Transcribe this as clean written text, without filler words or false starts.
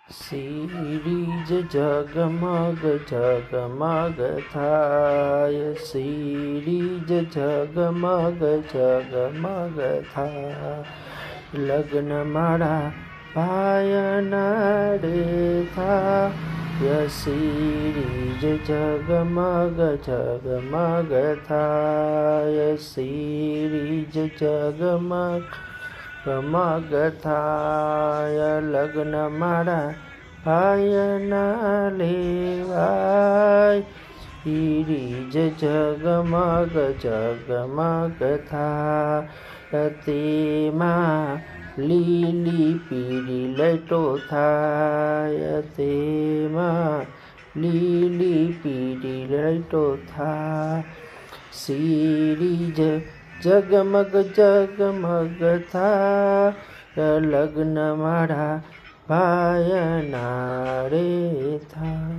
Series જગમગ જગમગ થાય, સીરીજ જગમગ જગમગ થાય, લગ્ન મારા ભાયના રે થાય, સીરીજ જગમગ જગમગ થાય, સીરીજ જગમગ જગમગ થાય, લગ્ન મારા ભાયના લેવાય, સીરીજ જગમગ જગમગ થાય, તેમાં લીલી પીળી લાઈટો થાય, તેમાં લીલી પીળી લાઈટો થાય, સીરીજ જગમગ જગમગ થાય, લગ્ન મારા ભાયના રે થાય.